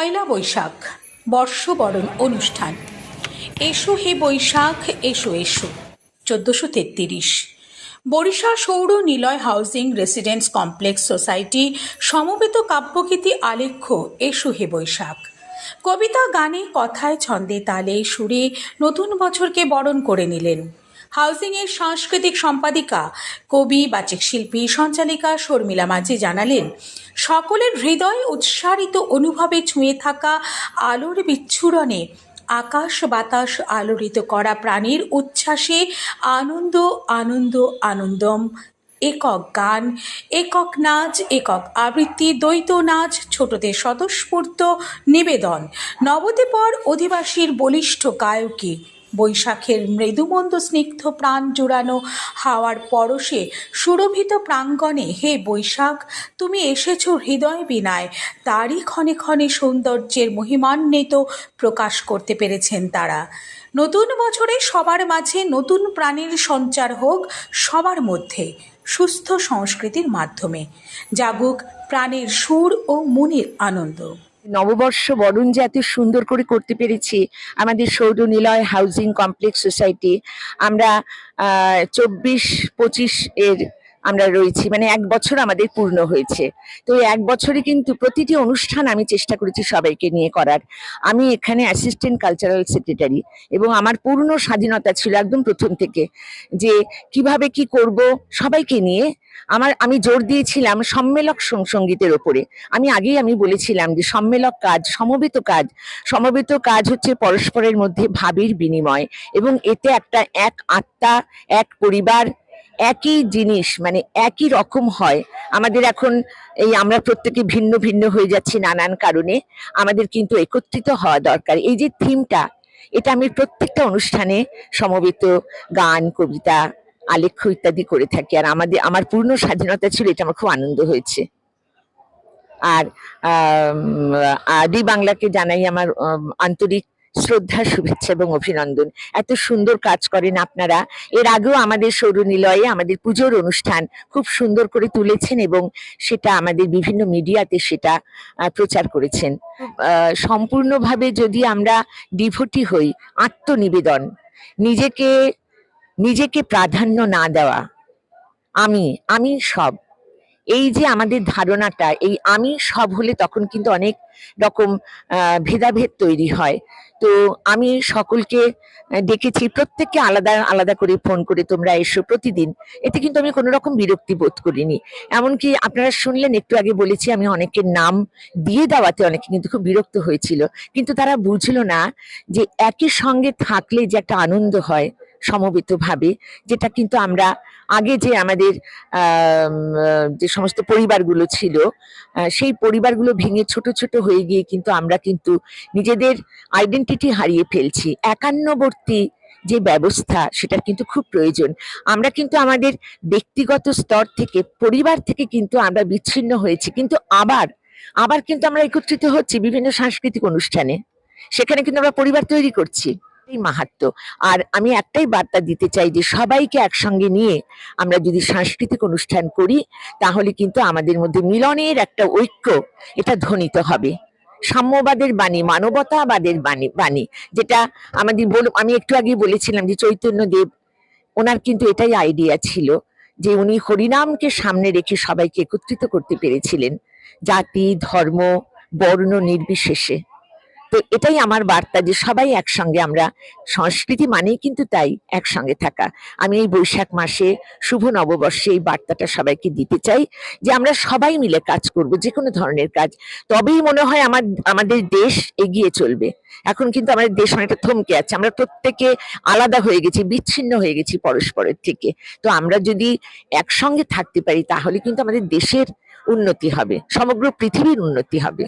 পয়লা বৈশাখ বর্ষবরণ অনুষ্ঠান। এসো হে বৈশাখ এসো এসো। 1433। বরিশা সৌর Niloy housing residence complex society সমবেত কাব্যগীতি আলেখ্য এসো হে বৈশাখ। কবিতা, গানে, কথায়, ছন্দে, তালে, সুরে নতুন বছরকে বরণ করে নিলেন। হাউজিংয়ের সাংস্কৃতিক সম্পাদিকা, কবি, বাচিক শিল্পী, সঞ্চালিকা শর্মিলা মাঝি জানালেন, সকলের হৃদয় উৎসারিত অনুভবে ছুঁয়ে থাকা আলোর বিচ্ছুরণে আকাশ বাতাস আলোড়িত করা প্রাণীর উচ্ছ্বাসে আনন্দ আনন্দ আনন্দম। একক গান, একক নাচ, একক আবৃত্তি, দ্বৈত নাচ, ছোটদের স্বতঃস্ফূর্ত নিবেদন, নবদ্বীপর অধিবাসীর বলিষ্ঠ গায়কী, বৈশাখের মৃদুমন্দ স্নিগ্ধ প্রাণ জুড়ানো হাওয়ার পরশে সুরভিত প্রাঙ্গণে হে বৈশাখ তুমি এসেছ হৃদয় বিনায়, তারই ক্ষণে ক্ষণে সৌন্দর্যের মহিমান্বিত প্রকাশ করতে পেরেছেন তারা। নতুন বছরে সবার মাঝে নতুন প্রাণের সঞ্চার হোক, সবার মধ্যে সুস্থ সংস্কৃতির মাধ্যমে জাগুক প্রাণের সুর ও মনের আনন্দ। নববর্ষ বরণ যে এত সুন্দর করে করতে পেরেছি আমাদের সৌর নিলয় হাউজিং কমপ্লেক্স সোসাইটি। আমরা 24-25 এর আমরা রয়েছি, মানে 1 বছর আমাদের পূর্ণ হয়েছে। তো এই 1 বছরে কিন্তু প্রতিটি অনুষ্ঠান আমি চেষ্টা করেছি সবাইকে নিয়ে করার। আমি এখানে অ্যাসিস্ট্যান্ট কালচারাল সেক্রেটারি এবং আমার পূর্ণ স্বাধীনতা ছিল একদম প্রথম থেকে যে কিভাবে কি করব সবাইকে নিয়ে। আমি জোর দিয়েছিলাম সম্মেলক সঙ্গীতের ওপরে। আমি বলেছিলাম যে সম্মেলক কাজ, সমবেত কাজ হচ্ছে পরস্পরের মধ্যে ভাবের বিনিময়, এবং এতে একটা এক আত্মা, এক পরিবার, একই জিনিস মানে একই রকম হয়। আমাদের এখন আমরা প্রত্যেকে ভিন্ন ভিন্ন হয়ে যাচ্ছি নানান কারণে, আমাদের কিন্তু একত্রিত হওয়া দরকার। এই যে থিমটা, এটা আমি প্রত্যেকটা অনুষ্ঠানে সমবেত গান, কবিতা, আলেখ্য ইত্যাদি করে থাকি। আর আমার পূর্ণ স্বাধীনতা ছিল, এটা আমার খুব আনন্দ হয়েছে। আর ডি বাংলাকে জানাই আমার আন্তরিক শ্রদ্ধা, শুভেচ্ছা এবং অভিনন্দন। এত সুন্দর কাজ করেন আপনারা। এর আগেও আমাদের সৌর নিলয়ে আমাদের পুজোর অনুষ্ঠান খুব সুন্দর করে তুলেছেন এবং সেটা আমাদের বিভিন্ন মিডিয়াতে সেটা প্রচার করেছেন। সম্পূর্ণভাবে যদি আমরা ডিভোটি হই, আত্মনিবেদন, নিজেকে প্রাধান্য না দেওয়া, আমি সব, এই যে আমাদের ধারণাটা, এই আমি সব হলে তখন কিন্তু অনেক রকম ভেদাভেদ তৈরি হয়। তো আমি সকলকে ডেকেছি, প্রত্যেককে আলাদা আলাদা করে ফোন করে তোমরা এসো প্রতিদিন। এতে কিন্তু আমি কোনো রকম বিরক্তি বোধ করিনি। এমনকি আপনারা শুনলেন একটু আগে বলেছি, আমি অনেকের নাম দিয়ে দেওয়াতে অনেকে কিন্তু খুব বিরক্ত হয়েছিল, কিন্তু তারা বুঝলো না যে একই সঙ্গে থাকলে যে একটা আনন্দ হয় সমবেত ভাবে, যেটা কিন্তু আমরা আগে যে আমাদের যে সমস্ত পরিবারগুলো ছিল, সেই পরিবারগুলো ভেঙে ছোট ছোট হয়ে গিয়ে কিন্তু আমরা কিন্তু নিজেদের আইডেন্টিটি হারিয়ে ফেলছি। একান্নবর্তী যে ব্যবস্থা, সেটা কিন্তু খুব প্রয়োজন। আমরা কিন্তু আমাদের ব্যক্তিগত স্তর থেকে, পরিবার থেকে কিন্তু আমরা বিচ্ছিন্ন হয়েছি, কিন্তু আবার কিন্তু আমরা একত্রিত হচ্ছি বিভিন্ন সাংস্কৃতিক অনুষ্ঠানে, সেখানে কিন্তু আমরা পরিবার তৈরি করছি। মাহাত্ম্য। আর আমি একটাই বার্তা দিতে চাই যে সবাইকে একসঙ্গে নিয়ে আমরা যদি সাংস্কৃতিক অনুষ্ঠান করি, তাহলে কিন্তু আমাদের মধ্যে মিলনের একটা ঐক্য এটা ধ্বনিত হবে। সাম্যবাদের বাণী, মানবতাবাদের বাণী, যেটা আমি একটু আগে বলেছিলাম যে চৈতন্যদেব, ওনার কিন্তু এটাই আইডিয়া ছিল যে উনি হরিনামকে সামনে রেখে সবাইকে একত্রিত করতে পেরেছিলেন, জাতি, ধর্ম, বর্ণ নির্বিশেষে। তো এটাই আমার বার্তা যে সবাই একসঙ্গে, আমরা সংস্কৃতি মানেই কিন্তু তাই একসঙ্গে থাকা। আমি এই বৈশাখ মাসে শুভ নববর্ষে এই বার্তাটা সবাইকে দিতে চাই যে আমরা সবাই মিলে কাজ করব, যে কোনো ধরনের কাজ। তবেই মনে হয় আমাদের দেশ এগিয়ে চলবে। এখন কিন্তু আমাদের দেশ অনেকটা থমকে আছে, আমরা প্রত্যেকে আলাদা হয়ে গেছি, বিচ্ছিন্ন হয়ে গেছি পরস্পরের থেকে। তো আমরা যদি একসঙ্গে থাকতে পারি, তাহলে কিন্তু আমাদের দেশের উন্নতি হবে, সমগ্র পৃথিবীর উন্নতি হবে।